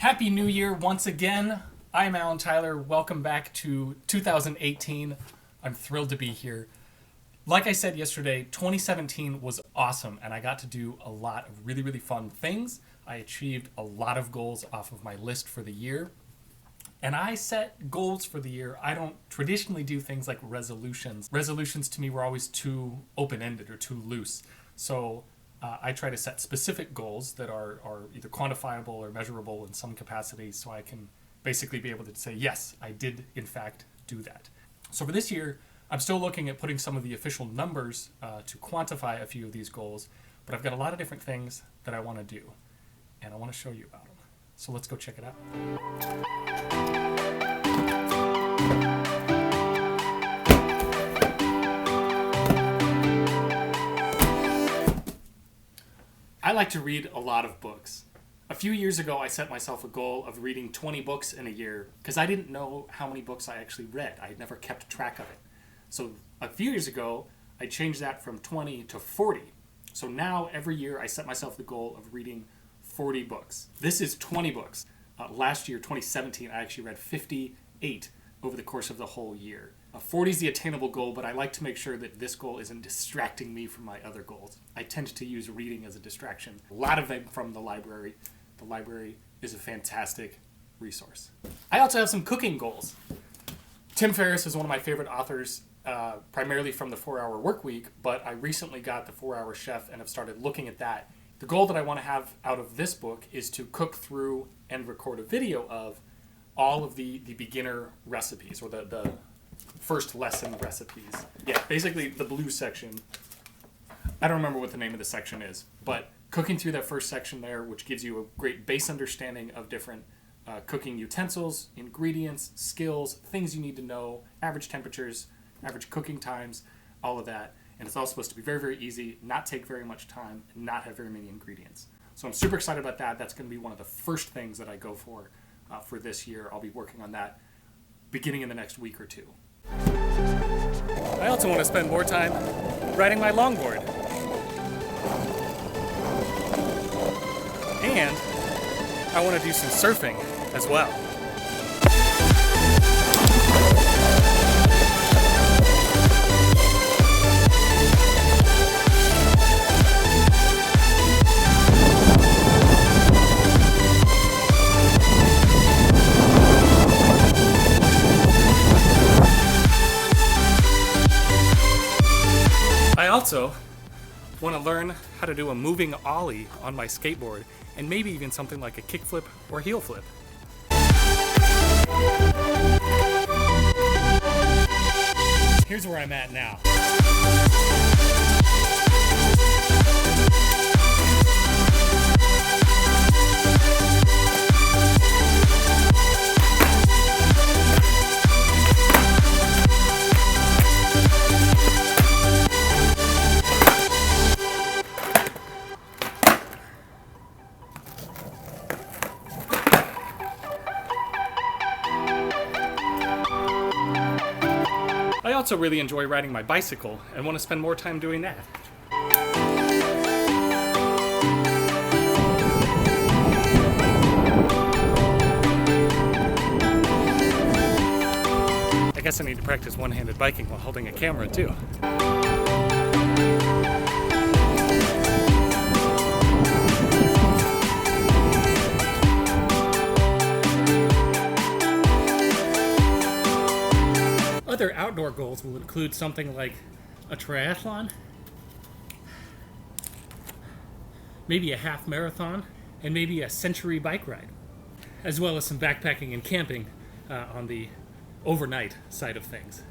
Happy New Year once again. I'm Alan Tyler. Welcome back to 2018. I'm thrilled to be here. Like I said yesterday, 2017 was awesome, and I got to do a lot of really, really fun things. I achieved a lot of goals off of my list for the year. And I set goals for the year. I don't traditionally do things like resolutions. Resolutions to me were always too open-ended or too loose. So I try to set specific goals that are either quantifiable or measurable in some capacity so I can basically be able to say, yes, I did in fact do that. So for this year, I'm still looking at putting some of the official numbers to quantify a few of these goals, but I've got a lot of different things that I want to do, and I want to show you about them. So let's go check it out. I like to read a lot of books. A few years ago, I set myself a goal of reading 20 books in a year because I didn't know how many books I actually read. I had never kept track of it. So a few years ago, I changed that from 20 to 40. So now every year I set myself the goal of reading 40 books. This is 20 books. Last year, 2017, I actually read 58 over the course of the whole year. 40 is the attainable goal, but I like to make sure that this goal isn't distracting me from my other goals. I tend to use reading as a distraction. A lot of them from the library. The library is a fantastic resource. I also have some cooking goals. Tim Ferriss is one of my favorite authors, primarily from the 4-Hour Workweek, but I recently got the 4-Hour Chef and have started looking at that. The goal that I want to have out of this book is to cook through and record a video of all of the beginner recipes, or the first lesson recipes. Yeah, basically the blue section. I don't remember what the name of the section is, but cooking through that first section there, which gives you a great base understanding of different cooking utensils, ingredients, skills, things you need to know, average temperatures, average cooking times, all of that. And it's all supposed to be very, very easy, not take very much time, and not have very many ingredients. So I'm super excited about that. That's going to be one of the first things that I go for this year. I'll be working on that beginning in the next week or two. I also want to spend more time riding my longboard. And I want to do some surfing as well. I also want to learn how to do a moving ollie on my skateboard, and maybe even something like a kickflip or heel flip. Here's where I'm at now. I also really enjoy riding my bicycle and want to spend more time doing that. I guess I need to practice one-handed biking while holding a camera too. Other outdoor goals will include something like a triathlon, maybe a half marathon, and maybe a century bike ride, as well as some backpacking and camping on the overnight side of things.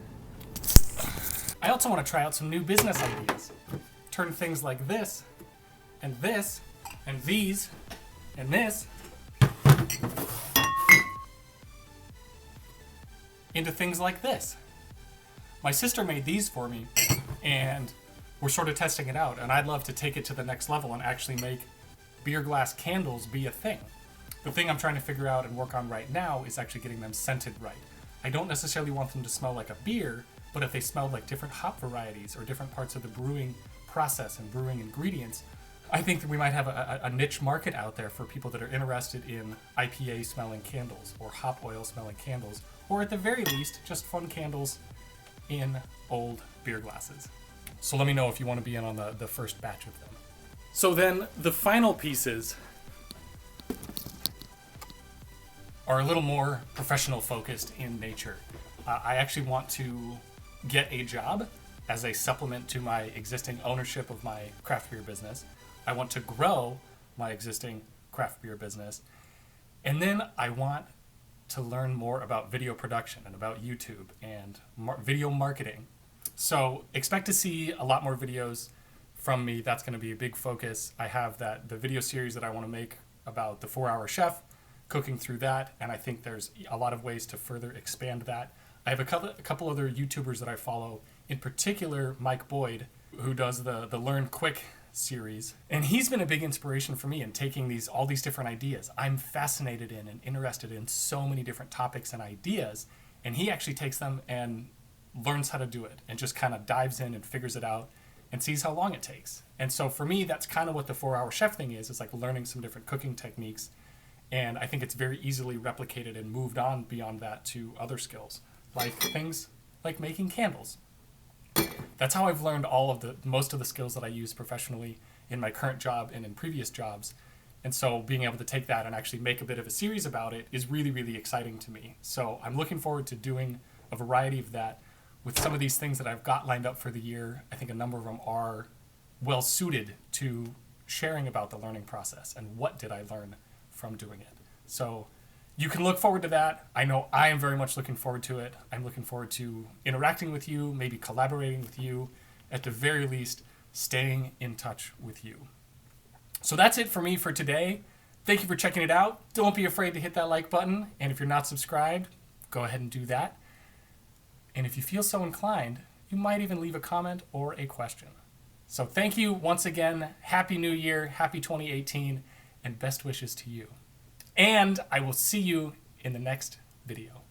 I also want to try out some new business ideas. Turn things like this, and this, and these, and this into things like this. My sister made these for me, and we're sort of testing it out, and I'd love to take it to the next level and actually make beer glass candles be a thing. The thing I'm trying to figure out and work on right now is actually getting them scented right. I don't necessarily want them to smell like a beer, but if they smelled like different hop varieties or different parts of the brewing process and brewing ingredients, I think that we might have a niche market out there for people that are interested in IPA smelling candles or hop oil smelling candles, or at the very least, just fun candles in old beer glasses. So let me know if you want to be in on the first batch of them. So then the final pieces are a little more professional focused in nature. I actually want to get a job as a supplement to my existing ownership of my craft beer business. I want to grow my existing craft beer business. And then I want to learn more about video production and about YouTube and video marketing. So expect to see a lot more videos from me. That's going to be a big focus. I have the video series that I want to make about the 4-Hour Chef, cooking through that, and I think there's a lot of ways to further expand that. I have a couple other YouTubers that I follow, in particular Mike Boyd, who does the Learn Quick series, and he's been a big inspiration for me in taking all these different ideas. I'm fascinated in and interested in so many different topics and ideas, and he actually takes them and learns how to do it and just kind of dives in and figures it out and sees how long it takes. And so for me, that's kind of what the 4-Hour Chef thing is. It's like learning some different cooking techniques, and I think it's very easily replicated and moved on beyond that to other skills, like things like making candles. That's how I've learned most of the skills that I use professionally in my current job and in previous jobs. And so being able to take that and actually make a bit of a series about it is really, really exciting to me. So I'm looking forward to doing a variety of that with some of these things that I've got lined up for the year. I think a number of them are well suited to sharing about the learning process and what did I learn from doing it. So you can look forward to that. I know I am very much looking forward to it. I'm looking forward to interacting with you, maybe collaborating with you, at the very least, staying in touch with you. So that's it for me for today. Thank you for checking it out. Don't be afraid to hit that like button. And if you're not subscribed, go ahead and do that. And if you feel so inclined, you might even leave a comment or a question. So thank you once again. Happy New Year, happy 2018, and best wishes to you. And I will see you in the next video.